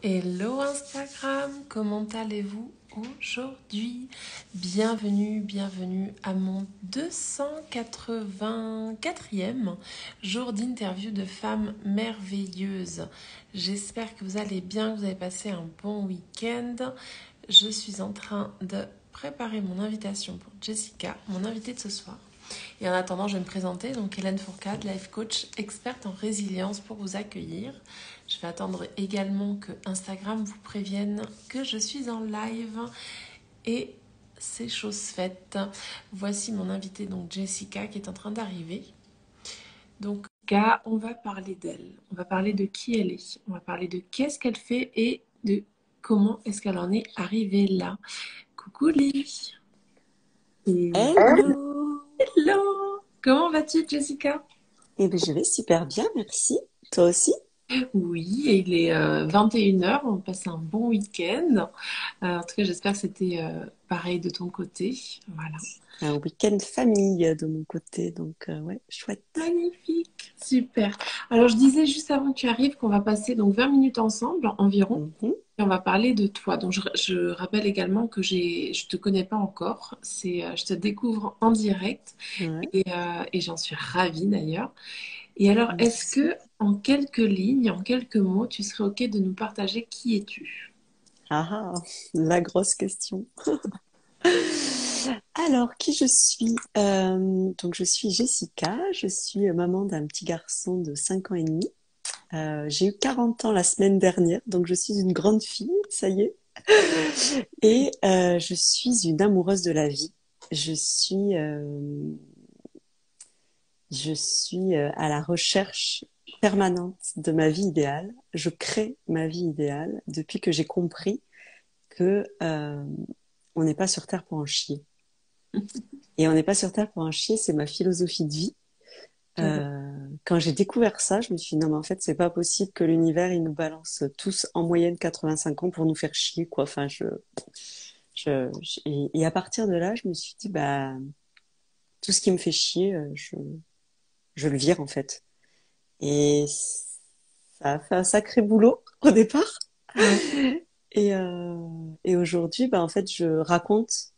Hello Instagram, comment allez-vous aujourd'hui? Bienvenue à mon 284e jour d'interview de femmes merveilleuses. J'espère que vous allez bien, que vous avez passé un bon week-end. Je suis en train de préparer mon invitation pour Jessica, mon invitée de ce soir. Et en attendant, je vais me présenter, donc Hélène Fourcade, life coach, experte en résilience pour vous accueillir. Je vais attendre également que Instagram vous prévienne que je suis en live et c'est chose faite. Voici mon invitée, donc Jessica, qui est en train d'arriver. Donc, on va parler d'elle, on va parler de qui elle est, on va parler de qu'est-ce qu'elle fait et de comment est-ce qu'elle en est arrivée là. Coucou Lily. Hello! Hello. Comment vas-tu Jessica? Eh bien, je vais super bien, merci. Toi aussi? Oui, et il est 21h, on passe un bon week-end. En tout cas, j'espère que c'était pareil de ton côté. Voilà. Un week-end famille de mon côté, donc ouais, chouette. Magnifique, super. Alors, je disais juste avant que tu arrives qu'on va passer donc 20 minutes ensemble environ. Mhm, Et on va parler de toi. Donc, je rappelle également que je te connais pas encore. Je te découvre en direct ouais, et j'en suis ravie d'ailleurs. Et alors, est-ce merci. que en quelques lignes, en quelques mots, tu serais OK de nous partager qui es-tu? Ah, ah, la grosse question. Alors, qui je suis? Donc, je suis Jessica, je suis maman d'un petit garçon de 5 ans et demi. J'ai eu 40 ans la semaine dernière, donc je suis une grande fille, ça y est. Et je suis une amoureuse de la vie. Je suis Je suis à la recherche permanente de ma vie idéale. Je crée ma vie idéale depuis que j'ai compris que on n'est pas sur Terre pour en chier. Et on n'est pas sur Terre pour en chier, c'est ma philosophie de vie. Quand j'ai découvert ça, je me suis dit non mais en fait c'est pas possible que l'univers il nous balance tous en moyenne 85 ans pour nous faire chier quoi. Enfin et à partir de là je me suis dit bah tout ce qui me fait chier je le vire en fait. Et ça a fait un sacré boulot au départ. Ouais. Et aujourd'hui, bah, en fait, je raconte,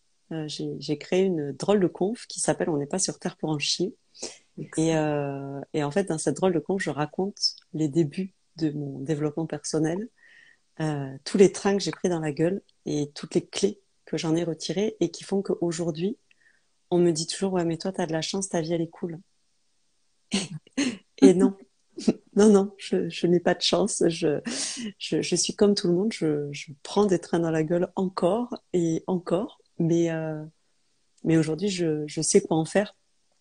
j'ai créé une drôle de conf qui s'appelle On n'est pas sur Terre pour en chier. Et en fait, dans cette drôle de conf, je raconte les débuts de mon développement personnel, tous les trains que j'ai pris dans la gueule et toutes les clés que j'en ai retirées et qui font qu'aujourd'hui, on me dit toujours, ouais, mais toi, t'as de la chance, ta vie, elle est cool. Et non, non, je n'ai pas de chance. Je suis comme tout le monde. Je prends des trains dans la gueule encore et encore. Mais aujourd'hui, je sais quoi en faire.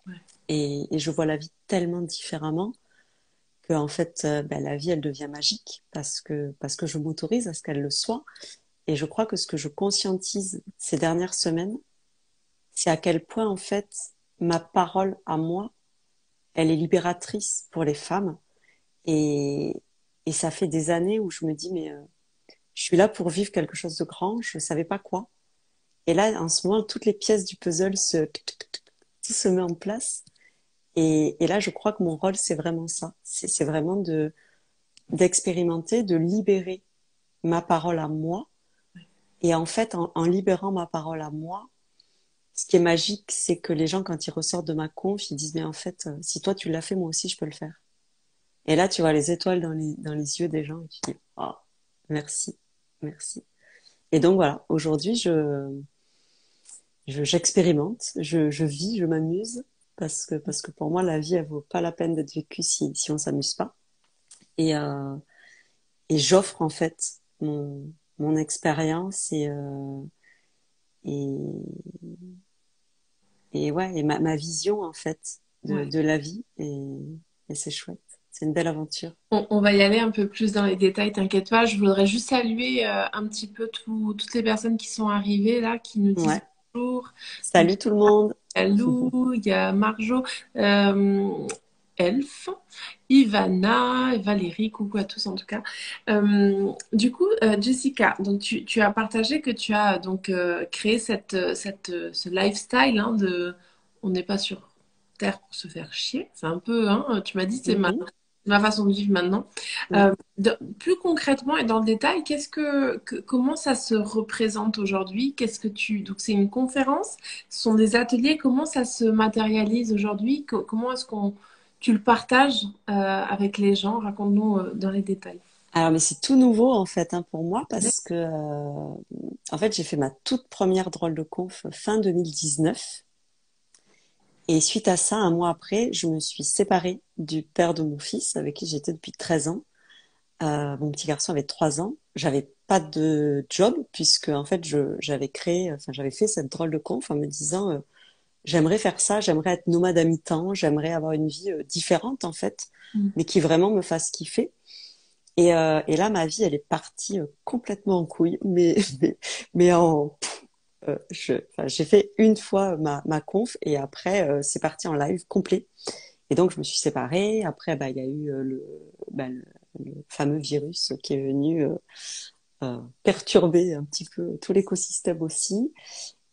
Ouais. Et je vois la vie tellement différemment que, en fait, ben, la vie, elle devient magique parce que je m'autorise à ce qu'elle le soit. Et je crois que ce que je conscientise ces dernières semaines, c'est à quel point, en fait, ma parole à moi, elle est libératrice pour les femmes. Et, et ça fait des années où je me dis, mais je suis là pour vivre quelque chose de grand, je ne savais pas quoi. Et là, en ce moment, toutes les pièces du puzzle tout se met en place. Et là, je crois que mon rôle, c'est vraiment ça. C'est vraiment d'expérimenter, de libérer ma parole à moi. Et en fait, en libérant ma parole à moi, ce qui est magique, c'est que les gens, quand ils ressortent de ma conf, ils disent, mais en fait, si toi tu l'as fait, moi aussi, je peux le faire. Et là, tu vois les étoiles dans les yeux des gens et tu dis, oh, merci, merci. Et donc voilà, aujourd'hui, j'expérimente, je vis, je m'amuse parce que pour moi, la vie, elle vaut pas la peine d'être vécue si on s'amuse pas. Et, euh, et j'offre en fait mon expérience et, et ouais, et ma vision en fait Ouais. de la vie et c'est chouette. C'est une belle aventure. On va y aller un peu plus dans les détails, t'inquiète pas. Je voudrais juste saluer un petit peu toutes les personnes qui sont arrivées là, qui nous disent Ouais. bonjour. Donc, Salut tout le monde. il y a Lou, il y a Marjo, euh, Elf, Ivana, et Valérie, coucou à tous en tout cas. Jessica, donc tu as partagé que tu as donc créé ce lifestyle on n'est pas sur Terre pour se faire chier. C'est un peu, hein, tu m'as dit, c'est ma Mhm. ma façon de vivre maintenant. Ouais. Plus concrètement et dans le détail, comment ça se représente aujourd'hui? Donc c'est une conférence, ce sont des ateliers, comment ça se matérialise aujourd'hui? Comment est-ce qu'on, tu le partages avec les gens? Raconte-nous dans les détails. Alors, mais c'est tout nouveau en fait hein, pour moi parce que en fait j'ai fait ma toute première drôle de conf fin 2019 et suite à ça, un mois après, je me suis séparée du père de mon fils avec qui j'étais depuis 13 ans. Mon petit garçon avait 3 ans. J'avais pas de job puisque en fait j'avais créé, enfin j'avais fait cette drôle de conf en me disant j'aimerais faire ça, j'aimerais être nomade à mi-temps, j'aimerais avoir une vie différente en fait, Mm. mais qui vraiment me fasse kiffer. Et là, ma vie, elle est partie complètement en couille, mais enfin, j'ai fait une fois ma conf et après, c'est parti en live complet. Et donc, je me suis séparée. Après, bah, il y a eu le fameux virus qui est venu perturber un petit peu tout l'écosystème aussi.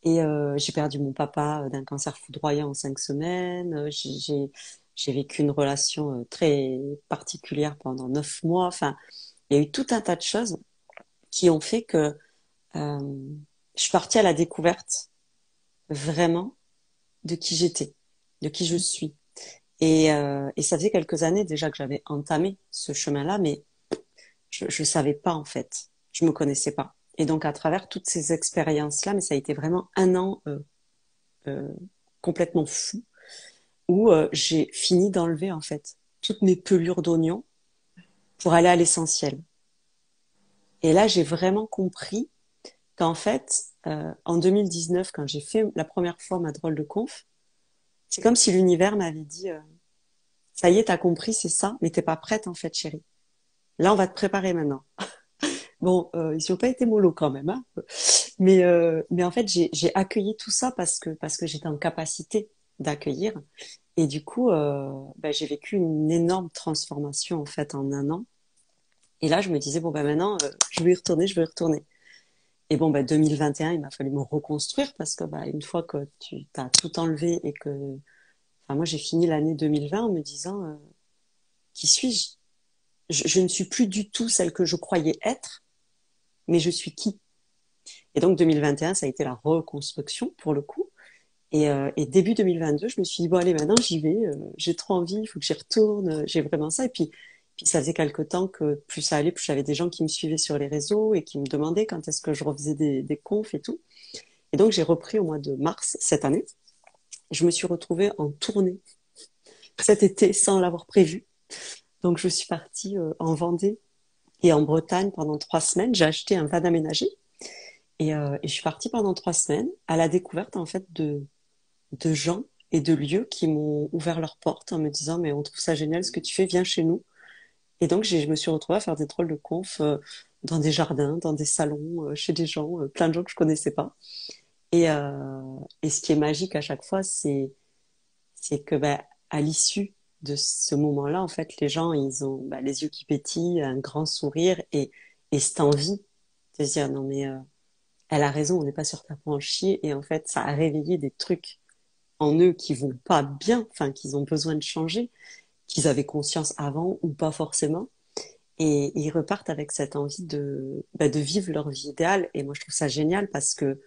Et j'ai perdu mon papa d'un cancer foudroyant en 5 semaines. J'ai vécu une relation très particulière pendant 9 mois. Enfin, il y a eu tout un tas de choses qui ont fait que je suis partie à la découverte vraiment de qui j'étais, de qui je suis. Et ça faisait quelques années déjà que j'avais entamé ce chemin-là, mais je savais pas en fait. Je me connaissais pas. Et donc à travers toutes ces expériences-là, mais ça a été vraiment un an euh, complètement fou où j'ai fini d'enlever en fait toutes mes pelures d'oignon pour aller à l'essentiel. Et là, j'ai vraiment compris qu'en fait, en 2019, quand j'ai fait la première fois ma drôle de conf, c'est comme si l'univers m'avait dit, ça y est, t'as compris, c'est ça, mais t'es pas prête en fait, chérie. Là, on va te préparer maintenant. Bon, ils n'ont pas été mollo quand même, hein. Mais en fait, j'ai accueilli tout ça parce que j'étais en capacité d'accueillir. Et du coup, bah, j'ai vécu une énorme transformation en fait en un an. Et là, je me disais bon bah maintenant, je vais y retourner, je vais y retourner. Et bon, bah, 2021, il m'a fallu me reconstruire parce que bah, une fois que tu t'as tout enlevé et que, enfin, moi, j'ai fini l'année 2020 en me disant, qui suis-je? Je ne suis plus du tout celle que je croyais être, mais je suis qui? Et donc, 2021, ça a été la reconstruction pour le coup. Et début 2022, je me suis dit, bon, allez, maintenant, j'y vais, j'ai trop envie, il faut que j'y retourne, j'ai vraiment ça. Et puis, ça faisait quelque temps que plus ça allait, plus j'avais des gens qui me suivaient sur les réseaux et qui me demandaient quand est-ce que je refaisais des confs et tout. Et donc, j'ai repris au mois de mars cette année. Je me suis retrouvée en tournée cet été sans l'avoir prévu. Donc, je suis partie en Vendée et en Bretagne pendant 3 semaines. J'ai acheté un van aménagé et je suis partie pendant 3 semaines à la découverte en fait de gens et de lieux qui m'ont ouvert leurs portes en me disant mais on trouve ça génial ce que tu fais, viens chez nous. Et donc, je me suis retrouvée à faire des drôles de conf dans des jardins, dans des salons, chez des gens, plein de gens que je connaissais pas. Et ce qui est magique à chaque fois, c'est que bah, à l'issue de ce moment-là, en fait, les gens, ils ont bah, les yeux qui pétillent, un grand sourire et cette envie de se dire non mais elle a raison, on n'est pas sur ta peau en chier. Et en fait, ça a réveillé des trucs en eux qui vont pas bien, enfin, qu'ils ont besoin de changer, qu'ils avaient conscience avant ou pas forcément. Et ils repartent avec cette envie de vivre leur vie idéale. Et moi, je trouve ça génial parce que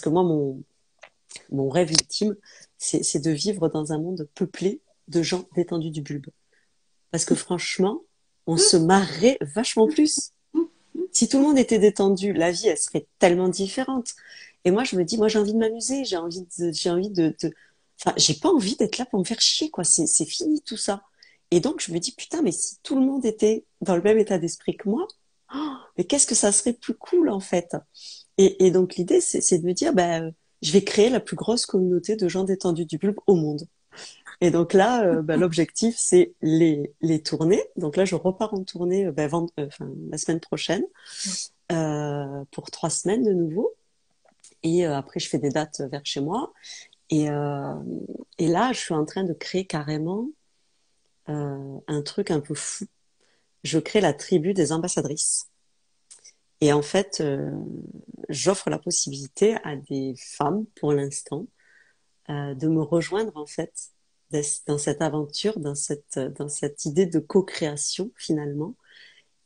moi, mon rêve ultime, c'est de vivre dans un monde peuplé de gens détendus du bulbe. Parce que franchement, on se marrait vachement plus. Si tout le monde était détendu, la vie, elle serait tellement différente. Et moi, je me dis, moi, j'ai envie de m'amuser, j'ai envie enfin, j'ai pas envie d'être là pour me faire chier, quoi. C'est fini tout ça. Et donc, je me dis, putain, mais si tout le monde était dans le même état d'esprit que moi, oh, mais qu'est-ce que ça serait plus cool, en fait. Et donc, l'idée, c'est de me dire, ben, je vais créer la plus grosse communauté de gens détendus du bulbe au monde. Et donc là, bah, l'objectif, c'est les tournées. Donc là, je repars en tournée enfin, la semaine prochaine pour 3 semaines de nouveau. Et après, je fais des dates vers chez moi. Et, euh, et là, je suis en train de créer carrément un truc un peu fou. Je crée la tribu des ambassadrices. Et en fait, j'offre la possibilité à des femmes, pour l'instant, de me rejoindre en fait dans cette aventure, dans cette idée de co-création finalement.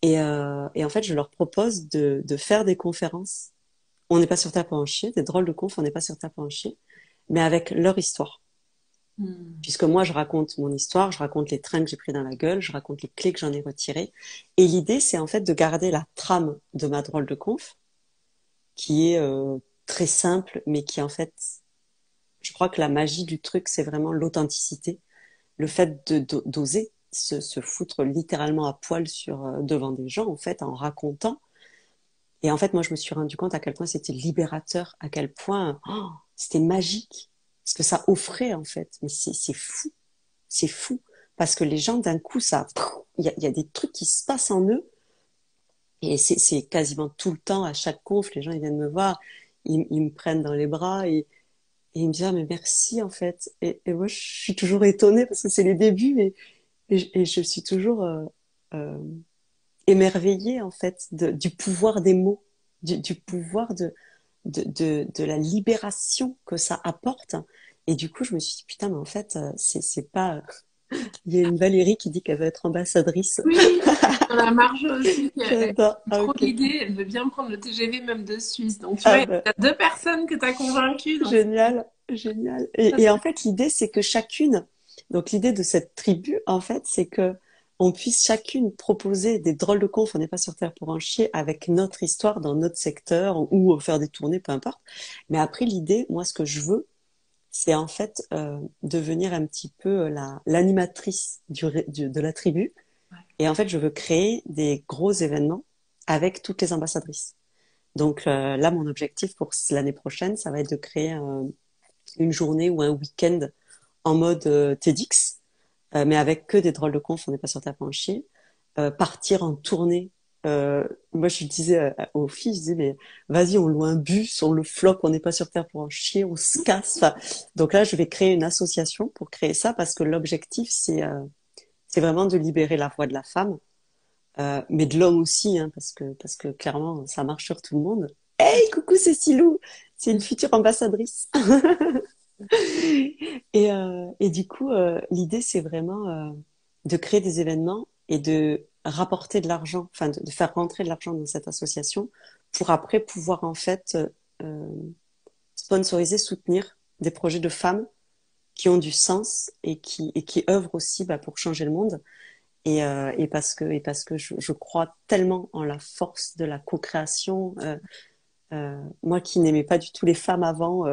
Et en fait, je leur propose de faire des conférences. On n'est pas sur Terre pour en chier, des drôles de confs, on n'est pas sur Terre pour en chier, mais avec leur histoire. Hmm. Puisque moi, je raconte mon histoire, je raconte les trains que j'ai pris dans la gueule, je raconte les clés que j'en ai retirées. Et l'idée, c'est en fait de garder la trame de ma drôle de conf, qui est très simple, mais qui en fait, je crois que la magie du truc, c'est vraiment l'authenticité, le fait d'oser se foutre littéralement à poil devant des gens, en fait, en racontant. Et en fait, moi, je me suis rendu compte à quel point c'était libérateur, à quel point c'était magique, ce que ça offrait, en fait. Mais c'est fou, c'est fou. Parce que les gens, d'un coup, il y a des trucs qui se passent en eux. Et c'est quasiment tout le temps, à chaque conf, les gens, ils viennent me voir, ils me prennent dans les bras et ils me disent, ah, mais merci, en fait. Et moi, je suis toujours étonnée parce que c'est les débuts et je suis toujours euh, émerveillée, en fait, du pouvoir des mots, du pouvoir de la libération que ça apporte. Et du coup, je me suis dit, putain, mais en fait, c'est pas. Il y a une Valérie qui dit qu'elle veut être ambassadrice. Oui, on a Marjo aussi qui a J'adore. Ah, trop ok. l'idée, elle veut bien prendre le TGV même de Suisse. Donc tu vois, Ah, il bah, y a deux personnes que tu as convaincues. Donc génial, génial. ça, Et en fait, l'idée, c'est que chacune, donc l'idée de cette tribu, en fait, c'est que on puisse chacune proposer des drôles de confs, on n'est pas sur Terre pour en chier, avec notre histoire dans notre secteur ou faire des tournées, peu importe. Mais après, l'idée, moi, ce que je veux, c'est en fait devenir un petit peu l'animatrice de la tribu. ouais. Et en fait, je veux créer des gros événements avec toutes les ambassadrices. Donc là, mon objectif pour l'année prochaine, ça va être de créer une journée ou un week-end en mode TEDx, mais avec que des drôles de confs, on n'est pas sur Terre pour en chier. Partir en tournée. Moi, je disais aux filles, je disais, mais vas-y, on loue un bus, on le floque, on n'est pas sur Terre pour en chier, on se casse. Enfin, donc là, je vais créer une association pour créer ça parce que l'objectif, c'est vraiment de libérer la voix de la femme, mais de l'homme aussi, hein, parce que clairement, ça marche sur tout le monde. Hey, coucou, c'est Silou, c'est une future ambassadrice. Et du coup, l'idée, c'est vraiment de créer des événements et de rapporter de l'argent, enfin de faire rentrer de l'argent dans cette association pour après pouvoir en fait euh, sponsoriser, soutenir des projets de femmes qui ont du sens et qui œuvrent aussi bah, pour changer le monde. Et parce que je crois tellement en la force de la co-création. Moi qui n'aimais pas du tout les femmes avant,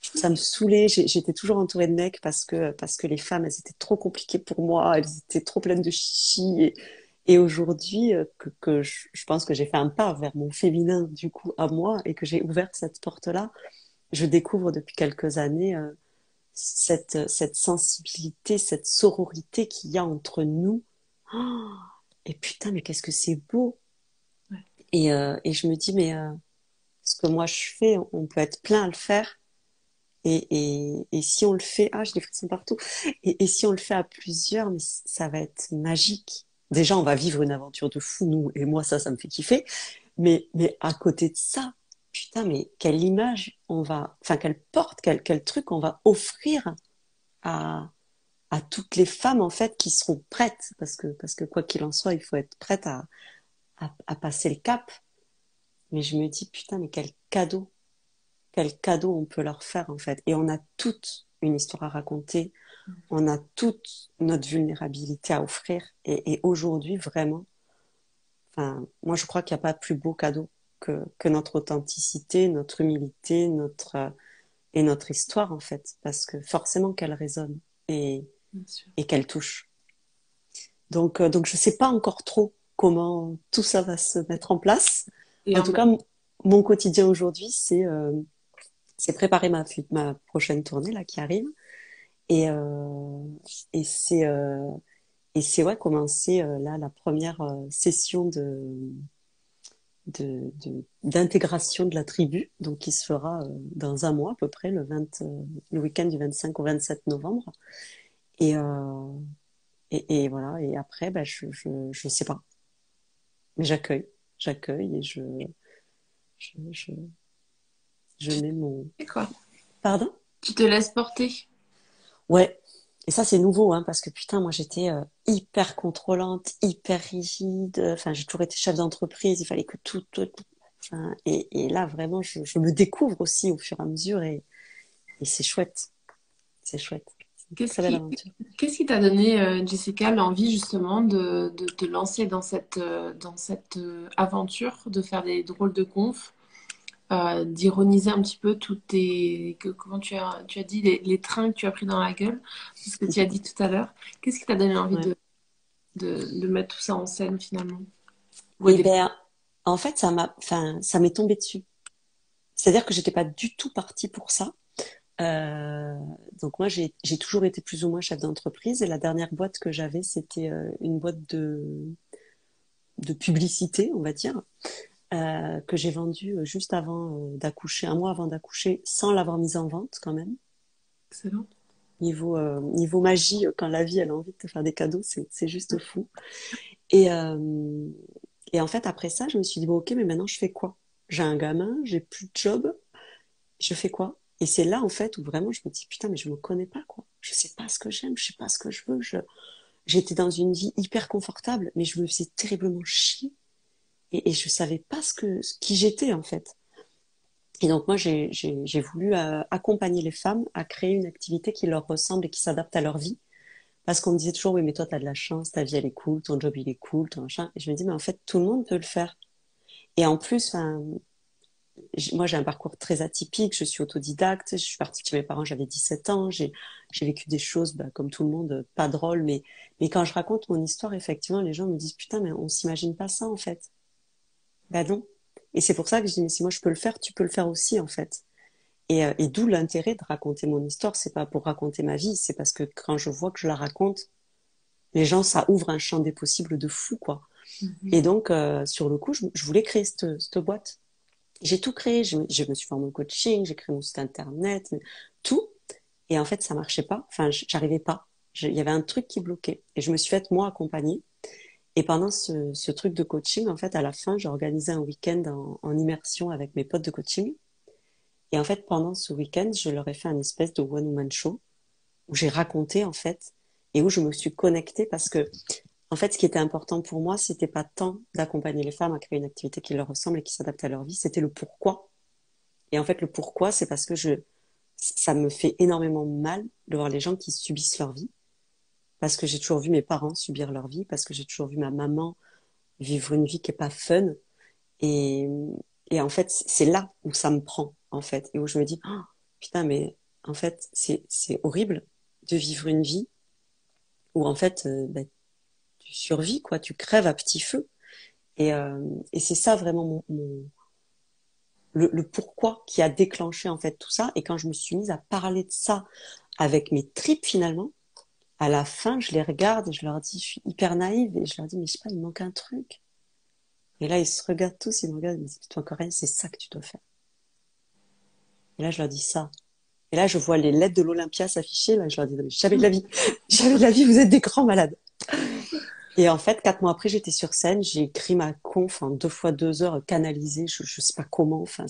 ça me saoulait. J'étais toujours entourée de mecs parce que les femmes, elles étaient trop compliquées pour moi. Elles étaient trop pleines de chichi. Et aujourd'hui, que je pense que j'ai fait un pas vers mon féminin, du coup, à moi, et que j'ai ouvert cette porte-là, je découvre depuis quelques années cette sensibilité, cette sororité qu'il y a entre nous. Oh, et putain, mais qu'est-ce que c'est beau! Ouais. Et je me dis, mais ce que moi je fais, on peut être plein à le faire. Et si on le fait, ah, j'ai des frissons partout. Et si on le fait à plusieurs, mais ça va être magique. Déjà, on va vivre une aventure de fou, nous, et moi, ça me fait kiffer. Mais à côté de ça, putain, mais quelle image on va, enfin, quelle porte, quel truc on va offrir à, à toutes les femmes, en fait, qui seront prêtes. Parce que quoi qu'il en soit, il faut être prête à passer le cap. Mais je me dis, putain, mais quel cadeau on peut leur faire en fait. Et on a toute une histoire à raconter, on a toute notre vulnérabilité à offrir. Et aujourd'hui, vraiment, enfin, moi je crois qu'il n'y a pas plus beau cadeau que notre authenticité, notre humilité, et notre histoire en fait, parce que forcément qu'elle résonne et, Bien sûr. et qu'elle touche. Donc je sais pas encore trop comment tout ça va se mettre en place. Et En en tout même cas, mon quotidien aujourd'hui, c'est préparer ma prochaine tournée là qui arrive et euh, et c'est ouais commencer là la première session d'intégration de la tribu donc qui se fera dans un mois à peu près le week-end du 25 au 27 novembre et euh, et voilà et après bah, je sais pas mais j'accueille et je, je, je tu mets mon sais quoi? pardon. Tu te laisses porter. Ouais, Et ça, c'est nouveau, hein, parce que putain, moi, j'étais hyper contrôlante, hyper rigide. Enfin, j'ai toujours été chef d'entreprise. Il fallait que tout. Enfin, et là, vraiment, je me découvre aussi au fur et à mesure, et c'est chouette. C'est chouette. C'est une Qu'est-ce très belle qui, aventure. qu'est-ce qui t'a donné, Jessica, l'envie justement de te lancer dans cette aventure, de faire des drôles de confs, d'ironiser un petit peu toutes comment tu as dit, les trains que tu as pris dans la gueule, c'est ce que tu as dit tout à l'heure. Qu'est-ce qui t'a donné envie Ouais. de mettre tout ça en scène finalement? Ou au Et départ, ben, en fait, enfin, ça m'est tombé dessus. C'est-à-dire que j'étais pas du tout partie pour ça. Euh, donc moi, j'ai toujours été plus ou moins chef d'entreprise, et la dernière boîte que j'avais, c'était une boîte de publicité, on va dire, que j'ai vendue juste avant d'accoucher, un mois avant d'accoucher, sans l'avoir mise en vente quand même. excellent. Niveau magie, quand la vie elle a envie de te faire des cadeaux, c'est juste fou. Et, euh, et en fait, après ça, je me suis dit, bon, ok, mais maintenant je fais quoi? J'ai un gamin, j'ai plus de job, je fais quoi? Et c'est là, en fait, où vraiment je me dis, putain, mais je me connais pas, quoi. Je sais pas ce que j'aime, je sais pas ce que je veux. J'étais dans une vie hyper confortable, mais je me faisais terriblement chier. Et je savais pas qui j'étais, en fait. Et donc, moi, j'ai voulu accompagner les femmes à créer une activité qui leur ressemble et qui s'adapte à leur vie. Parce qu'on me disait toujours, oui, mais toi, t'as de la chance, ta vie, elle est cool, ton job, il est cool, ton machin. Et je me dis, mais en fait, tout le monde peut le faire. Et en plus, enfin, moi, j'ai un parcours très atypique. Je suis autodidacte. Je suis partie de chez mes parents, j'avais 17 ans. J'ai vécu des choses, bah, comme tout le monde, pas drôles. Mais quand je raconte mon histoire, effectivement, les gens me disent, putain, mais on s'imagine pas ça, en fait. Bah non. Et c'est pour ça que je dis, mais si moi je peux le faire, tu peux le faire aussi, en fait. Et d'où l'intérêt de raconter mon histoire. C'est pas pour raconter ma vie, c'est parce que quand je vois que je la raconte, les gens, ça ouvre un champ des possibles de fou, quoi. Et Mhm. donc, sur le coup, je voulais créer cette boîte. J'ai tout créé. Je me suis formée au coaching, j'ai créé mon site internet, tout. Et en fait, ça marchait pas. Enfin, j'arrivais pas. Il y avait un truc qui bloquait. Et je me suis faite, moi, accompagner. Et pendant ce truc de coaching, en fait, à la fin, j'ai organisé un week-end en immersion avec mes potes de coaching. Et en fait, pendant ce week-end, je leur ai fait un espèce de one-woman show où j'ai raconté, en fait, et où je me suis connectée parce que, en fait, ce qui était important pour moi, c'était pas tant d'accompagner les femmes à créer une activité qui leur ressemble et qui s'adapte à leur vie, c'était le pourquoi. Et en fait, le pourquoi, c'est parce que ça me fait énormément mal de voir les gens qui subissent leur vie, parce que j'ai toujours vu mes parents subir leur vie, parce que j'ai toujours vu ma maman vivre une vie qui est pas fun. Et, et en fait, c'est là où ça me prend, en fait, et où je me dis, oh, putain, mais en fait, c'est horrible de vivre une vie où, en fait, bah, tu survis, quoi, tu crèves à petit feu. Et c'est ça vraiment le pourquoi qui a déclenché, en fait, tout ça. Et quand je me suis mise à parler de ça avec mes tripes, finalement, à la fin, je les regarde et je leur dis, je suis hyper naïve, et je leur dis, mais je sais pas, il manque un truc. Et là, ils se regardent tous, ils me regardent, ils me disent, toi, Corinne, c'est ça que tu dois faire. Et là, je leur dis ça. Et là, je vois les lettres de l'Olympia s'afficher. Là, je leur dis, non, mais jamais de la vie. Jamais de la vie, vous êtes des grands malades. Et en fait, 4 mois après, j'étais sur scène. J'ai écrit ma conf en 2 fois 2 heures, canalisée. Je sais pas comment. Enfin,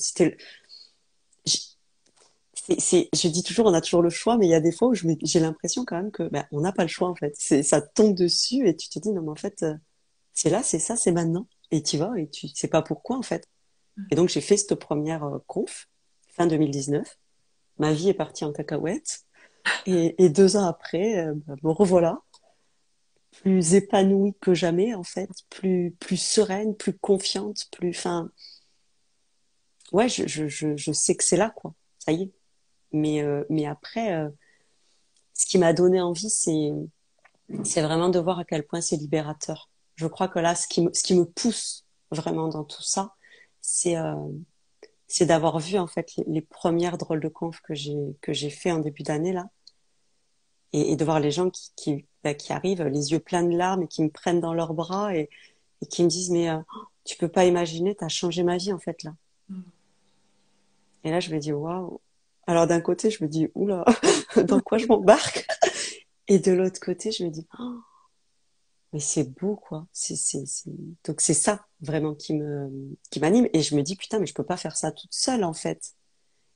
j'- je dis toujours, on a toujours le choix, mais il y a des fois où j'ai l'impression quand même que, ben, on n'a pas le choix, en fait. Ça tombe dessus et tu te dis, non, mais en fait, c'est là, c'est ça, c'est maintenant. Et tu vas et tu sais pas pourquoi, en fait. Et donc, j'ai fait cette première conf, fin 2019. Ma vie est partie en cacahuète. Et 2 ans après, bah, me revoilà, plus épanouie que jamais, en fait, plus sereine, plus confiante, enfin, ouais, je sais que c'est là, quoi. Ça y est. Mais après, ce qui m'a donné envie, c'est vraiment de voir à quel point c'est libérateur. Je crois que là, ce qui me pousse vraiment dans tout ça, c'est, euh, c'est d'avoir vu, en fait, les premières drôles de conf que j'ai fait en début d'année, là, et de voir les gens bah, qui arrivent, les yeux pleins de larmes et qui me prennent dans leurs bras et qui me disent, mais tu peux pas imaginer, t'as changé ma vie en fait là. Et là, je me dis, waouh. Alors d'un côté, je me dis, oula, dans quoi je m'embarque? Et de l'autre côté, je me dis, oh, mais c'est beau quoi. Donc c'est ça vraiment qui m'anime. Et je me dis, putain, mais je peux pas faire ça toute seule en fait.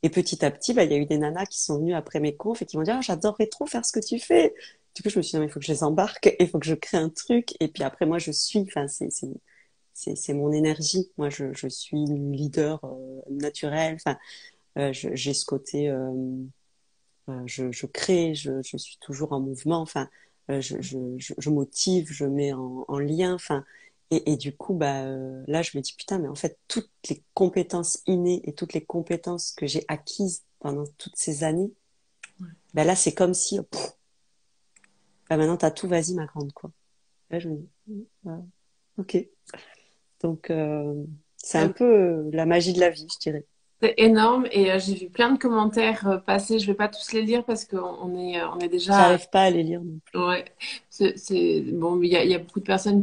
Et petit à petit, bah, il y a eu des nanas qui sont venues après mes confs et qui m'ont dit, ah, j'adorerais trop faire ce que tu fais. du coup, je me suis dit, non, il faut que je les embarque, il faut que je crée un truc. Et puis après, moi, je suis, enfin, c'est mon énergie. Moi, je suis leader naturel. Enfin, j'ai ce côté, je crée, je suis toujours en mouvement. Enfin, je motive, je mets en lien. Enfin, et du coup, bah, là, je me dis, putain, mais en fait, toutes les compétences innées et toutes les compétences que j'ai acquises pendant toutes ces années, bah là, c'est comme si, pff, bah maintenant, t'as tout, vas-y, ma grande, quoi. Là, je me dis, ok. Donc, c'est un Euh, peu la magie de la vie, je dirais. C'est énorme et j'ai vu plein de commentaires passer. Je vais pas tous les lire parce on est déjà. J'arrive pas à les lire non plus. Ouais, bon. Il y a beaucoup de personnes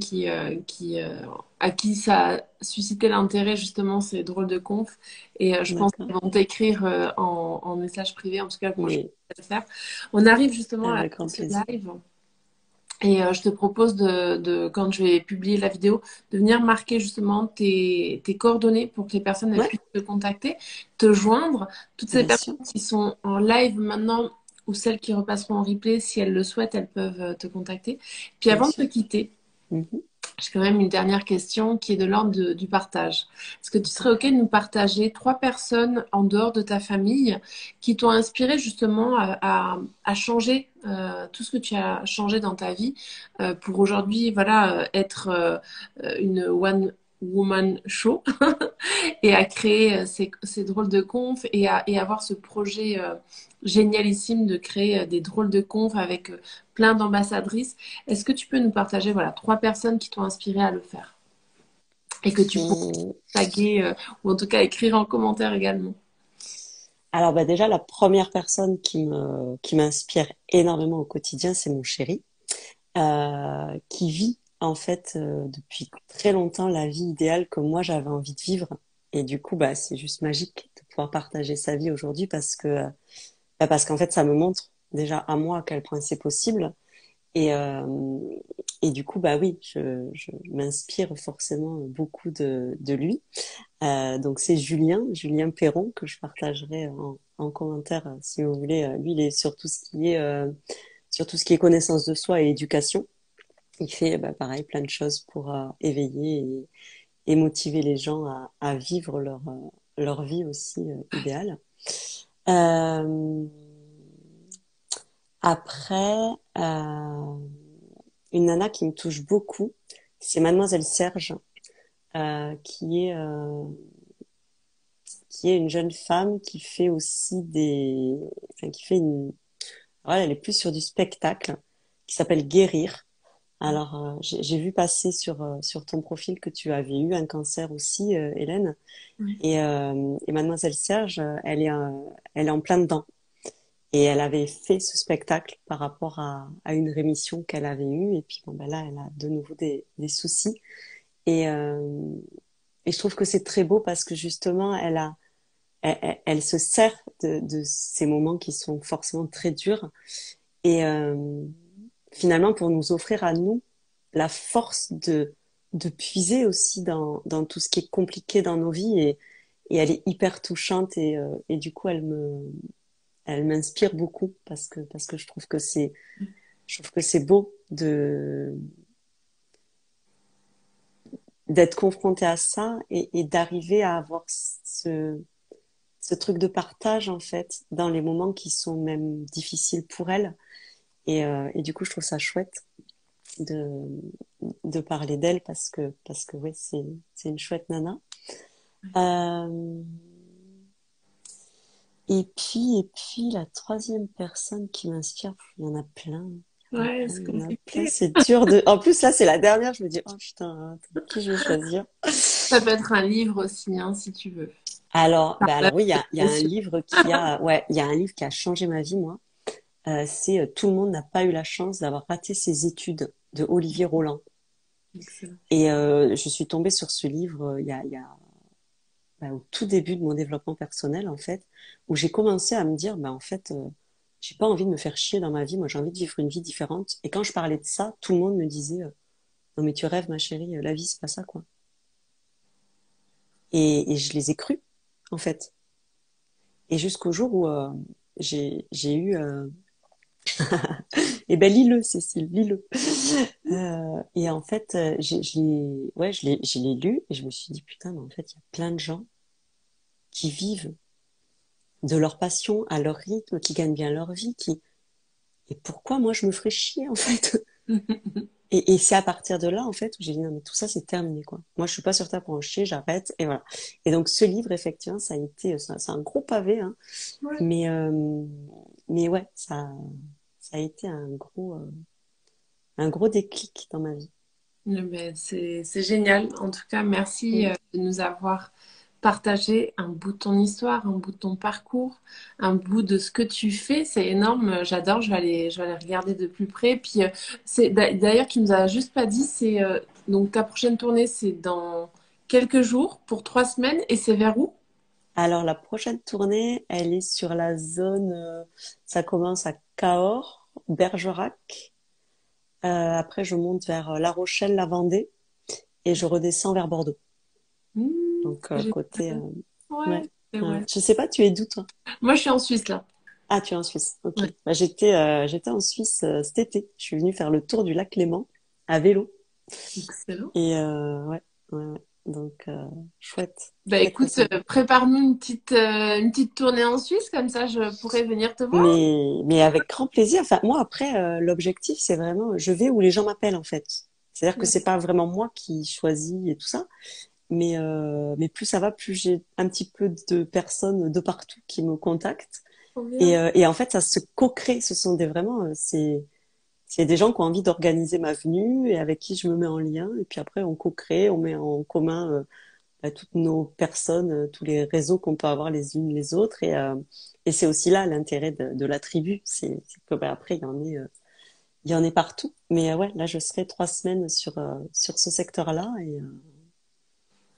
à qui ça a suscité l'intérêt justement ces drôles de conf et je pense D'accord. qu'ils vont t'écrire en message privé. En tout cas, moi je vais Mais le faire. On arrive justement à la avec fin grand de ce plaisir. live. Et je te propose quand je vais publier la vidéo, de venir marquer justement tes coordonnées pour que les personnes elles Ouais, puissent te contacter, te joindre. Toutes ces bien sûr. personnes qui sont en live maintenant ou celles qui repasseront en replay, si elles le souhaitent, elles peuvent te contacter. Puis Bien avant de te sûr. quitter, Mhm. j'ai quand même une dernière question qui est de l'ordre du partage. Est-ce que tu serais OK de nous partager trois personnes en dehors de ta famille qui t'ont inspiré justement à changer tout ce que tu as changé dans ta vie pour aujourd'hui, voilà, être une one woman show et à créer ces drôles de confs et avoir ce projet génialissime de créer des drôles de confs avec plein d'ambassadrices. Est-ce que tu peux nous partager voilà, trois personnes qui t'ont inspiré à le faire et que tu pourrais Hum, taguer ou en tout cas écrire en commentaire également? Alors bah déjà la première personne qui m'inspire énormément au quotidien, c'est mon chéri, qui vit en fait depuis très longtemps la vie idéale que moi j'avais envie de vivre. Et du coup bah c'est juste magique de pouvoir partager sa vie aujourd'hui parce qu'en fait ça me montre déjà à moi à quel point c'est possible. Et, euh, et du coup, bah oui, je m'inspire forcément beaucoup de lui. Donc c'est Julien Perron, que je partagerai en commentaire si vous voulez. Lui, il est sur tout ce qui est, sur tout ce qui est connaissance de soi et éducation. Il fait bah, pareil, plein de choses pour éveiller et motiver les gens à vivre leur vie aussi idéale. Euh, Après, une nana qui me touche beaucoup, c'est Mademoiselle Serge, euh, qui est, euh, qui est une jeune femme qui fait aussi enfin, qui fait voilà, elle est plus sur du spectacle, qui s'appelle Guérir. Alors, j'ai vu passer sur ton profil que tu avais eu un cancer aussi, Hélène. Oui. Et Mademoiselle Serge, elle est en plein dedans. Et elle avait fait ce spectacle par rapport à une rémission qu'elle avait eue. Et puis bon, ben là, elle a de nouveau des soucis. Et, euh, et je trouve que c'est très beau parce que justement, elle se sert de ces moments qui sont forcément très durs. Et finalement, pour nous offrir à nous la force de puiser aussi dans tout ce qui est compliqué dans nos vies. Et elle est hyper touchante. Et du coup, elle m'inspire beaucoup parce que je trouve que c'est beau d'être confronté à ça et d'arriver à avoir ce truc de partage en fait dans les moments qui sont même difficiles pour elle. Et du coup, je trouve ça chouette de, de parler d'elle parce que ouais, c'est une chouette nana. Euh, et puis la troisième personne qui m'inspire, il y en a plein. Ouais, c'est Il y en a plein, compliqué. c'est dur de. En plus, là, c'est la dernière. Je me dis, oh putain, attends, qui je vais choisir? Ça peut être un livre aussi, hein, si tu veux. Alors oui, il y a un livre ouais, il y a un livre qui a changé ma vie, moi. C'est Tout le monde n'a pas eu la chance d'avoir raté ses études de Olivier Roland. Excellent. Et je suis tombée sur ce livre il y a bah, au tout début de mon développement personnel, en fait, où j'ai commencé à me dire, bah, en fait, j'ai pas envie de me faire chier dans ma vie. Moi, j'ai envie de vivre une vie différente. Et quand je parlais de ça, tout le monde me disait, non mais tu rêves, ma chérie, la vie, c'est pas ça, quoi. Et je les ai crus, en fait. Et jusqu'au jour où j'ai eu Eh ben, lis-le, Cécile, lis-le. Et en fait, je l'ai lu et je me suis dit, putain, mais en fait, il y a plein de gens qui vivent de leur passion à leur rythme, qui gagnent bien leur vie, et pourquoi moi je me ferais chier, en fait? Et c'est à partir de là, en fait, où j'ai dit, non, mais tout ça, c'est terminé, quoi. Moi, je suis pas sur Terre pour en chier, j'arrête, et voilà. Et donc, ce livre, effectivement, ça a été, c'est un gros pavé, hein, Ouais. mais, euh, mais ouais, ça a été un gros déclic dans ma vie. Ben, c'est génial. En tout cas, merci Mm. de nous avoir partagé un bout de ton histoire, un bout de ton parcours, un bout de ce que tu fais. C'est énorme. J'adore. Je vais aller regarder de plus près. Puis, d'ailleurs, tu nous as juste pas dit, donc ta prochaine tournée, c'est dans quelques jours pour 3 semaines et c'est vers où? Alors, la prochaine tournée, elle est sur la zone, ça commence à Cahors, Bergerac. Après, je monte vers La Rochelle, la Vendée, et je redescends vers Bordeaux. Donc, C'est côté, génial. ouais, Ouais, c'est ouais. ouais. Je sais pas, tu es d'où, toi? Moi, je suis en Suisse là. Ah, tu es en Suisse. Ok. Ouais. Bah, j'étais en Suisse cet été. Je suis venue faire le tour du lac Léman à vélo. Excellent. Et ouais, ouais, ouais. Donc, chouette, Bah très, très écoute, sympa. prépare-nous une petite tournée en Suisse, comme ça je pourrais venir te voir. Mais avec grand plaisir. Enfin, moi, après, l'objectif, c'est vraiment, je vais où les gens m'appellent, en fait. C'est-à-dire que c'est pas vraiment moi qui choisis et tout ça. Mais plus ça va, plus j'ai un petit peu de personnes de partout qui me contactent. Trop bien. Et en fait, ça se co-crée. Ce sont vraiment, c'est des gens qui ont envie d'organiser ma venue et avec qui je me mets en lien. Et puis après, on co-crée, on met en commun toutes nos personnes, tous les réseaux qu'on peut avoir les unes les autres. Et c'est aussi là l'intérêt de la tribu. C'est que après, il y en est partout. Mais ouais, là, je serai 3 semaines sur ce secteur-là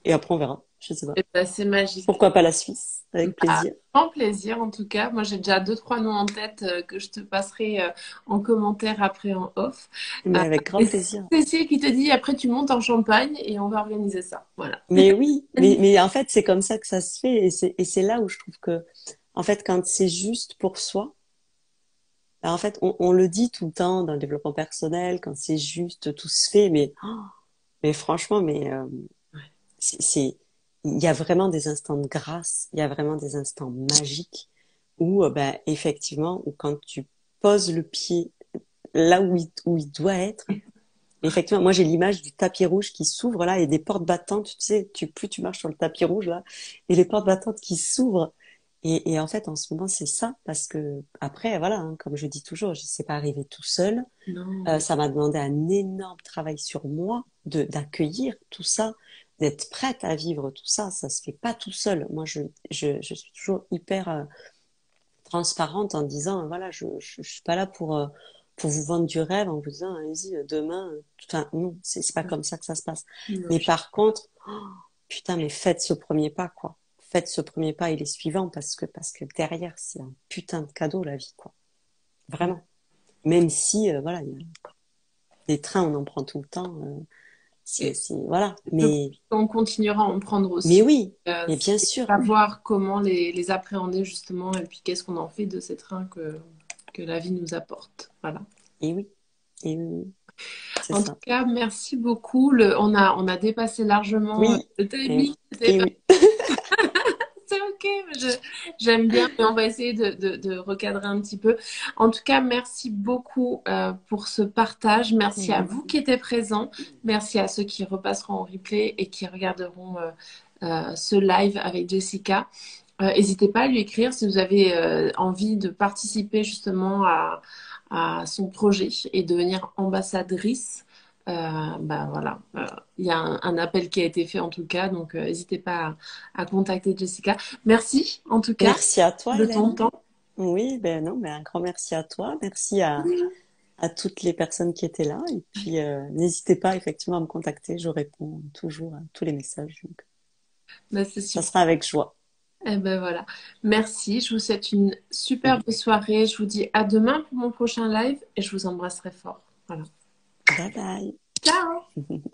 et après, on verra. Je sais pas. Et bah, c'est magique. Pourquoi pas la Suisse? Avec Bah, plaisir. grand plaisir en tout cas. Moi j'ai déjà deux, trois noms en tête que je te passerai en commentaire après en off. Mais Euh, avec grand et plaisir. c'est Cécile qui te dit après tu montes en Champagne et on va organiser ça. Voilà. Mais oui, mais en fait, c'est comme ça que ça se fait. Et c'est là où je trouve que, en fait, quand c'est juste pour soi, ben, en fait, on le dit tout le temps dans le développement personnel, quand c'est juste, tout se fait. Mais franchement, il y a vraiment des instants de grâce, il y a vraiment des instants magiques où, ben, effectivement, où quand tu poses le pied là où il doit être. Effectivement, moi j'ai l'image du tapis rouge qui s'ouvre là et des portes battantes. Tu sais, plus tu marches sur le tapis rouge là et les portes battantes qui s'ouvrent. Et en fait, en ce moment, c'est ça parce que après, voilà, hein, comme je dis toujours, je ne sais pas arriver tout seul. Non. Ça m'a demandé un énorme travail sur moi de d'accueillir tout ça, d'être prête à vivre tout ça. Ça se fait pas tout seul. Moi, je suis toujours hyper transparente en disant, voilà, je suis pas là pour vous vendre du rêve en vous disant, allez-y, demain, enfin, non, c'est pas comme ça que ça se passe. Non, Mais par contre, oh, putain, mais faites ce premier pas, quoi. Faites ce premier pas et les suivants parce que derrière, c'est un putain de cadeau, la vie, quoi. Vraiment. Même si, voilà, des trains, on en prend tout le temps, et voilà. je pense qu'on continuera à en prendre Mais aussi. oui, mais bien C'est sûr. savoir comment les appréhender justement et puis qu'est-ce qu'on en fait de ces trains que la vie nous apporte. Voilà. Et oui, et oui, oui, c'est En tout ça. cas, merci beaucoup. On a dépassé largement Oui, le et, timing. et oui. C'est ok, j'aime bien, mais on va essayer de recadrer un petit peu. En tout cas, merci beaucoup pour ce partage. Merci à Mhm. vous qui étiez présents. Merci à ceux qui repasseront en replay et qui regarderont ce live avec Jessica. N'hésitez pas à lui écrire si vous avez envie de participer justement à son projet et devenir ambassadrice. Bah voilà, il y a un appel qui a été fait en tout cas, donc n'hésitez pas à contacter Jessica. Merci en tout cas Merci à toi, de ton Hélène. temps. Oui, ben non, ben un grand merci à toi. Merci à toutes les personnes qui étaient là. Et puis, n'hésitez pas effectivement à me contacter. Je réponds toujours à tous les messages. Donc, Bah, c'est ça super. sera avec joie. Eh ben voilà. Merci. Je vous souhaite une superbe soirée. Je vous dis à demain pour mon prochain live et je vous embrasserai fort. Voilà. Bye bye. Ciao!